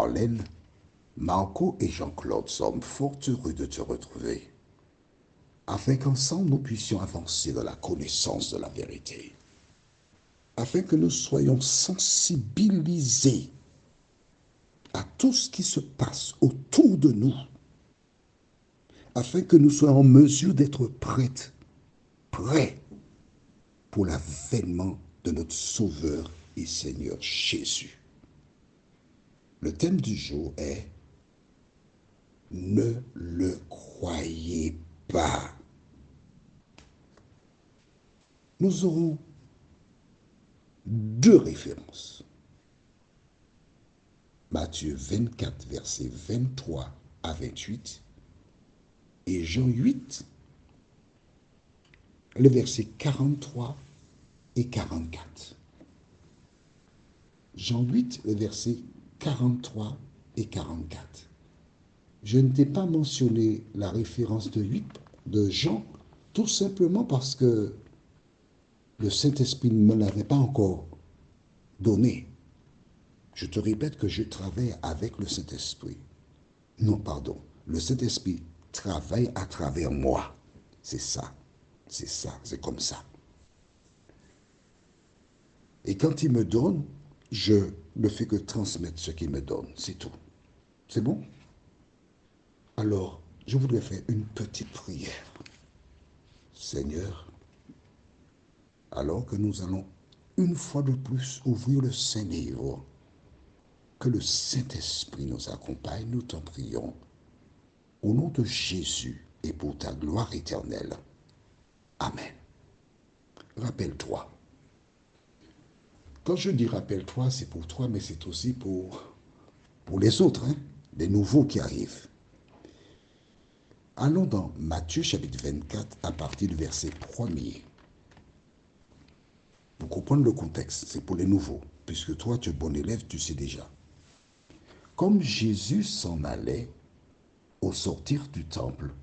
Marlène, Marco et Jean-Claude sommes fort heureux de te retrouver, afin qu'ensemble nous puissions avancer dans la connaissance de la vérité, afin que nous soyons sensibilisés à tout ce qui se passe autour de nous, afin que nous soyons en mesure d'être prêts pour l'avènement de notre Sauveur et Seigneur Jésus. Le thème du jour est « Ne le croyez pas ». Nous aurons deux références. Matthieu 24, versets 23 à 28 et Jean 8, les versets 43 et 44. Jean 8, les versets 43 et 44. Je ne t'ai pas mentionné la référence de Jean, tout simplement parce que le Saint-Esprit ne me l'avait pas encore donné. Je te répète que je travaille avec le Saint-Esprit. Non, pardon. Le Saint-Esprit travaille à travers moi. C'est ça. C'est ça. C'est comme ça. Et quand il me donne, je ne fais que transmettre ce qu'il me donne. C'est tout. C'est bon? Alors, je voudrais faire une petite prière. Seigneur, alors que nous allons une fois de plus ouvrir le Saint-Livre, que le Saint-Esprit nous accompagne, nous t'en prions, au nom de Jésus et pour ta gloire éternelle. Amen. Rappelle-toi. Quand je dis rappelle-toi, c'est pour toi, mais c'est aussi pour les autres, les nouveaux qui arrivent. Allons dans Matthieu chapitre 24 à partir du verset 1er. Pour comprendre le contexte, c'est pour les nouveaux, puisque toi, tu es bon élève, tu sais déjà. Comme Jésus s'en allait au sortir du temple,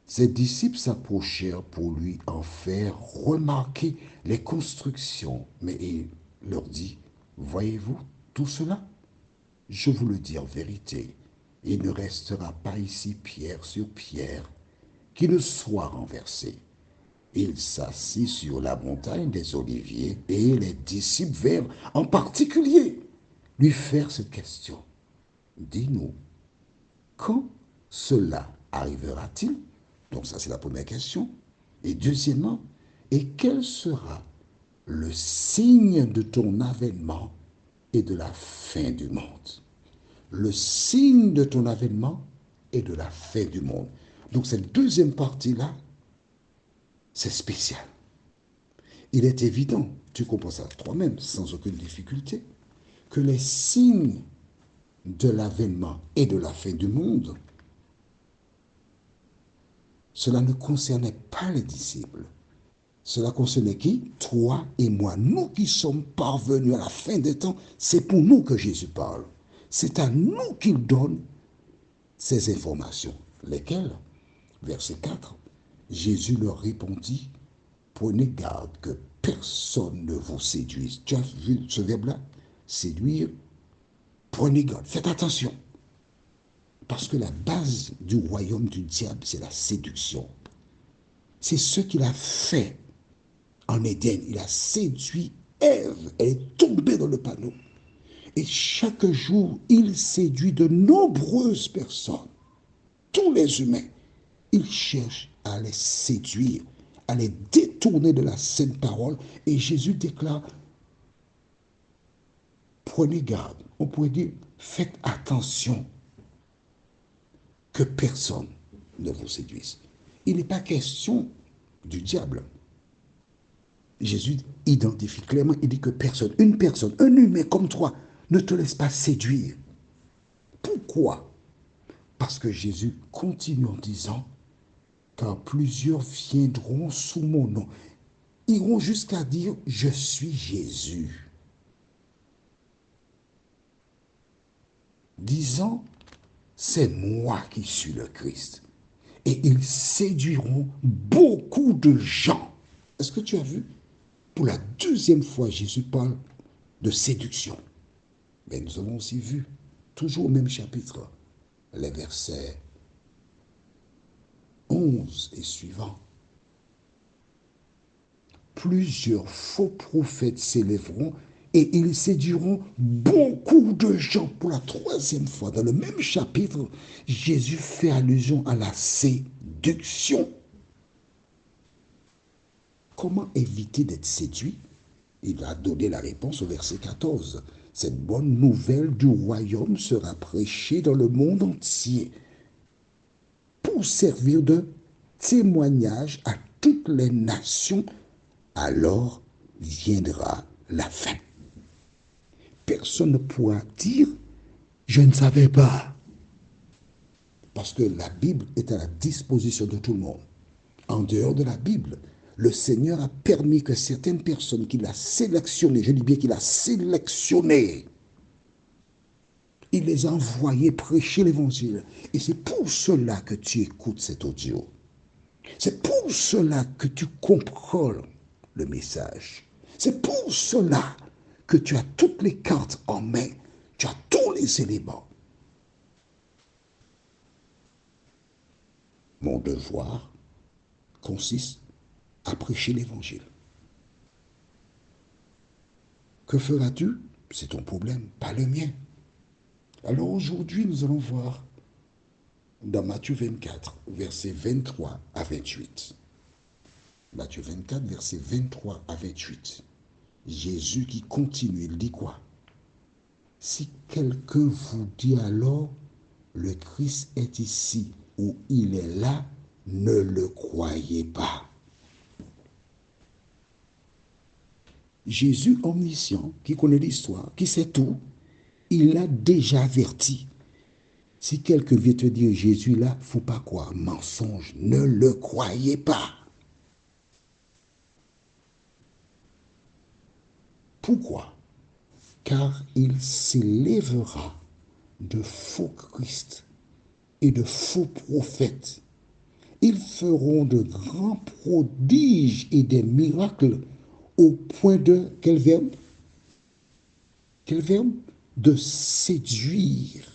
ses disciples s'approchèrent pour lui en faire remarquer les constructions. Mais il leur dit, « Voyez-vous tout cela? Je vous le dis en vérité, il ne restera pas ici pierre sur pierre qui ne soit renversée. » Il s'assit sur la montagne des Oliviers et les disciples vinrent en particulier lui faire cette question. « Dis-nous, quand cela arrivera-t-il? » Donc ça, c'est la première question. Et deuxièmement, et quel sera le signe de ton avènement et de la fin du monde? Le signe de ton avènement et de la fin du monde. Donc cette deuxième partie-là, c'est spécial. Il est évident, tu comprends ça toi-même, sans aucune difficulté, que les signes de l'avènement et de la fin du monde, cela ne concernait pas les disciples. Cela concernait qui? Toi et moi. Nous qui sommes parvenus à la fin des temps, c'est pour nous que Jésus parle. C'est à nous qu'il donne ces informations. Lesquelles? Verset 4. Jésus leur répondit, « Prenez garde que personne ne vous séduise. » Tu as vu ce verbe-là? Séduire. Prenez garde, faites attention. Parce que la base du royaume du diable, c'est la séduction. C'est ce qu'il a fait en Éden. Il a séduit Ève. Elle est tombée dans le panneau. Et chaque jour, il séduit de nombreuses personnes. Tous les humains. Il cherche à les séduire, à les détourner de la sainte parole. Et Jésus déclare, prenez garde. On pourrait dire, faites attention que personne ne vous séduise. Il n'est pas question du diable. Jésus identifie clairement, il dit que personne, un humain comme toi, ne te laisse pas séduire. Pourquoi? Parce que Jésus continue en disant, car plusieurs viendront sous mon nom, iront jusqu'à dire, je suis Jésus. Disant, c'est moi qui suis le Christ. Et ils séduiront beaucoup de gens. Est-ce que tu as vu? Pour la deuxième fois, Jésus parle de séduction. Mais nous avons aussi vu toujours au même chapitre, les versets 11 et suivants. Plusieurs faux prophètes s'élèveront et ils séduiront beaucoup de gens. Pour la troisième fois, dans le même chapitre, Jésus fait allusion à la séduction. Comment éviter d'être séduit? Il a donné la réponse au verset 14. Cette bonne nouvelle du royaume sera prêchée dans le monde entier pour servir de témoignage à toutes les nations. Alors viendra la fin. Personne ne pourra dire « je ne savais pas ». Parce que la Bible est à la disposition de tout le monde. En dehors de la Bible, le Seigneur a permis que certaines personnes qu'il a sélectionnées, je dis bien qu'il a sélectionnées, il les a envoyées prêcher l'évangile. Et c'est pour cela que tu écoutes cet audio. C'est pour cela que tu comprends le message. C'est pour cela que tu as toutes les cartes en main. Tu as tous les éléments. Mon devoir consiste à prêcher l'évangile. Que feras-tu? C'est ton problème, pas le mien. Alors aujourd'hui, nous allons voir dans Matthieu 24, versets 23 à 28. Matthieu 24, versets 23 à 28. Jésus qui continue, il dit quoi? Si quelqu'un vous dit alors, le Christ est ici ou il est là, ne le croyez pas. Jésus omniscient, qui connaît l'histoire, qui sait tout, il a déjà averti. Si quelqu'un vient te dire Jésus là, il ne faut pas croire, mensonge, ne le croyez pas. Pourquoi? Car il s'élèvera de faux Christ et de faux prophètes. Ils feront de grands prodiges et des miracles au point de, quel verbe? Quel verbe? De séduire.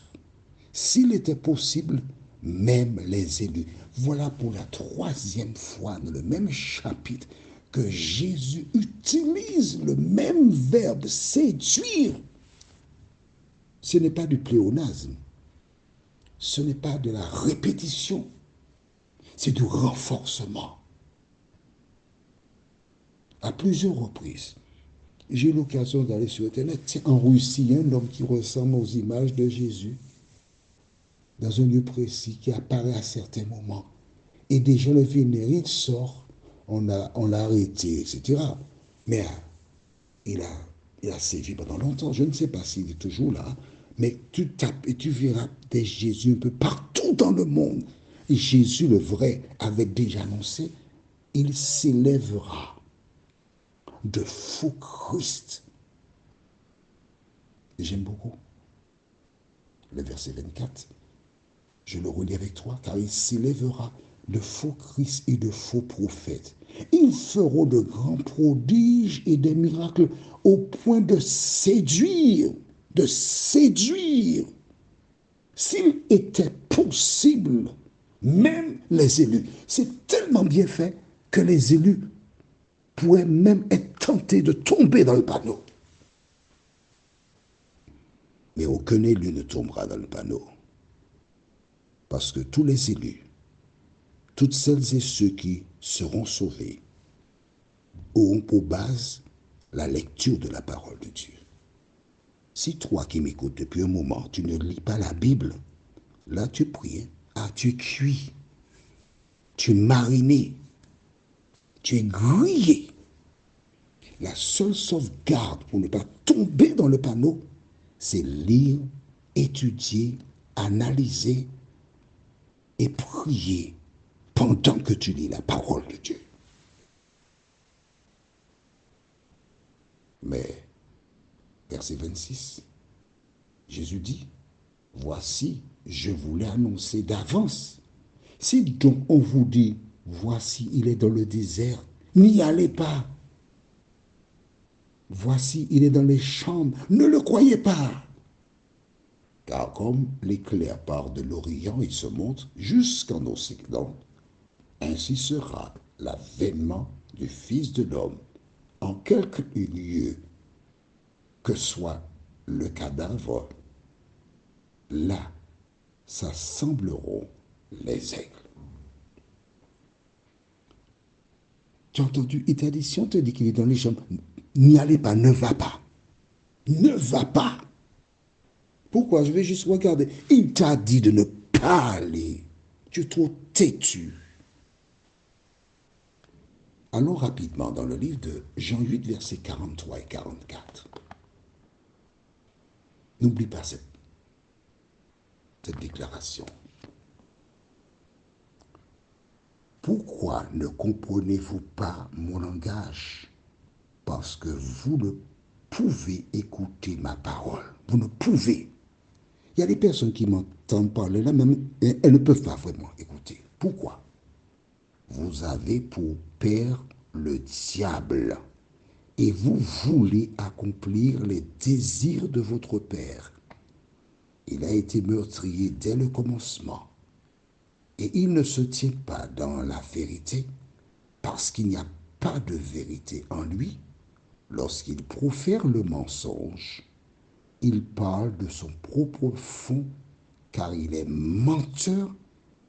S'il était possible, même les élus. Voilà pour la troisième fois dans le même chapitre que Jésus utilise le même verbe, séduire. Ce n'est pas du pléonasme. Ce n'est pas de la répétition. C'est du renforcement. À plusieurs reprises, j'ai eu l'occasion d'aller sur Internet. Tiens, en Russie, un homme qui ressemble aux images de Jésus, dans un lieu précis, qui apparaît à certains moments. Et déjà le vénère, il sort, on l'a arrêté, etc. Mais il a sévi pendant longtemps. Je ne sais pas s'il est toujours là, mais tu tapes et tu verras des Jésus un peu partout dans le monde. Et Jésus, le vrai, avait déjà annoncé, il s'élèvera de faux Christ. J'aime beaucoup le verset 24. Je le relis avec toi, car il s'élèvera de faux Christ et de faux prophètes. Ils feront de grands prodiges et des miracles au point de séduire, de séduire. S'il était possible, même les élus, c'est tellement bien fait que les élus pourraient même être tentés de tomber dans le panneau. Mais aucun élu ne tombera dans le panneau. Parce que tous les élus, toutes celles et ceux qui seront sauvés, auront pour base la lecture de la parole de Dieu. Si toi qui m'écoutes depuis un moment, tu ne lis pas la Bible, là tu pries, tu es cuit, tu es mariné, tu es grillé. La seule sauvegarde pour ne pas tomber dans le panneau, c'est lire, étudier, analyser et prier pendant que tu lis la parole de Dieu. Mais, verset 26, Jésus dit, « Voici, je vous l'ai annoncé d'avance. Si donc on vous dit, voici, il est dans le désert, n'y allez pas. Voici, il est dans les chambres, ne le croyez pas. Car comme l'éclair part de l'Orient et se monte jusqu'en Occident, ainsi sera l'avènement du Fils de l'homme. En quelque lieu que soit le cadavre, là s'assembleront les aigles. Tu as entendu, il t'a dit, si on te dit qu'il est dans les jambes, n'y allez pas, ne va pas. Ne va pas. Pourquoi? Je vais juste regarder. Il t'a dit de ne pas aller. Tu es trop têtu. Allons rapidement dans le livre de Jean 8, versets 43 et 44. N'oublie pas cette déclaration. Pourquoi ne comprenez-vous pas mon langage? Parce que vous ne pouvez écouter ma parole. Vous ne pouvez. Il y a des personnes qui m'entendent parler là, même elles ne peuvent pas vraiment écouter. Pourquoi? Vous avez pour père le diable et vous voulez accomplir les désirs de votre père. Il a été meurtrier dès le commencement et il ne se tient pas dans la vérité parce qu'il n'y a pas de vérité en lui. Lorsqu'il profère le mensonge, il parle de son propre fond car il est menteur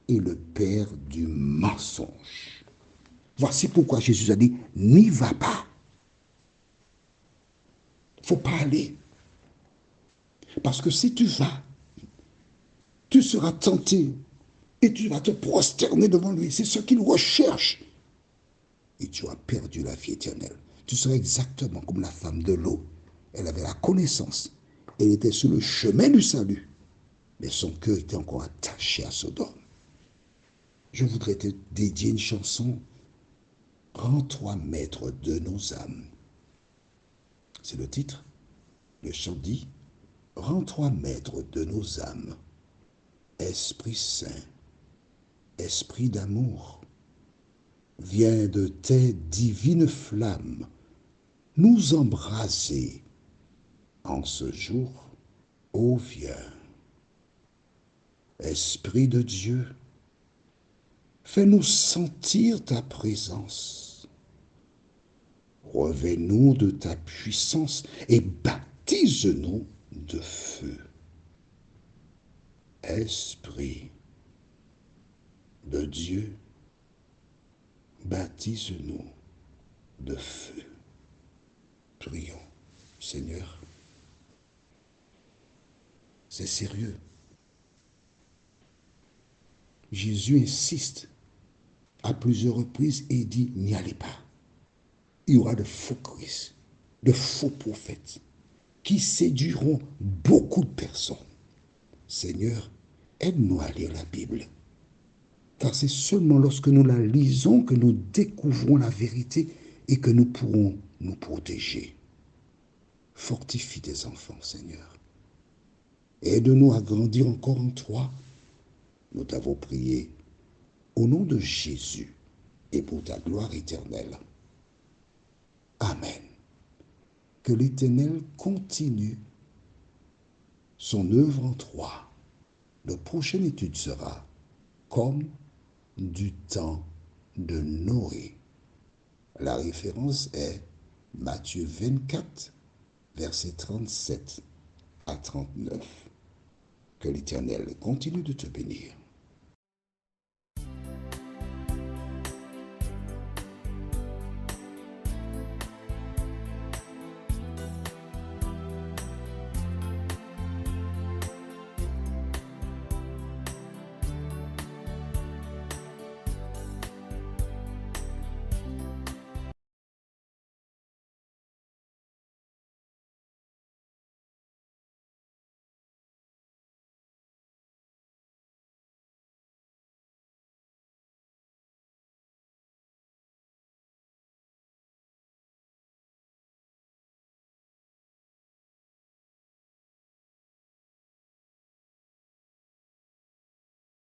et le père du mensonge. Voici pourquoi Jésus a dit, n'y va pas. Il ne faut pas aller. Parce que si tu vas, tu seras tenté et tu vas te prosterner devant lui. C'est ce qu'il recherche. Et tu as perdu la vie éternelle. Tu seras exactement comme la femme de l'eau. Elle avait la connaissance. Elle était sur le chemin du salut. Mais son cœur était encore attaché à Sodome. Je voudrais te dédier une chanson. Rends-toi maître de nos âmes. C'est le titre. Le chant dit, rends-toi maître de nos âmes. Esprit Saint, Esprit d'amour, viens de tes divines flammes nous embraser en ce jour, ô viens. Esprit de Dieu, fais-nous sentir ta présence. Revêt-nous de ta puissance et baptise-nous de feu. Esprit de Dieu, baptise-nous de feu. Prions, Seigneur. C'est sérieux. Jésus insiste à plusieurs reprises et dit, n'y allez pas. Il y aura de faux Christ, de faux prophètes qui séduiront beaucoup de personnes. Seigneur, aide-nous à lire la Bible. Car c'est seulement lorsque nous la lisons que nous découvrons la vérité et que nous pourrons nous protéger. Fortifie tes enfants, Seigneur. Aide-nous à grandir encore en toi. Nous t'avons prié au nom de Jésus et pour ta gloire éternelle. Amen. Que l'Éternel continue son œuvre en toi. Notre prochaine étude sera comme du temps de Noé. La référence est Matthieu 24, versets 37 à 39. Que l'Éternel continue de te bénir.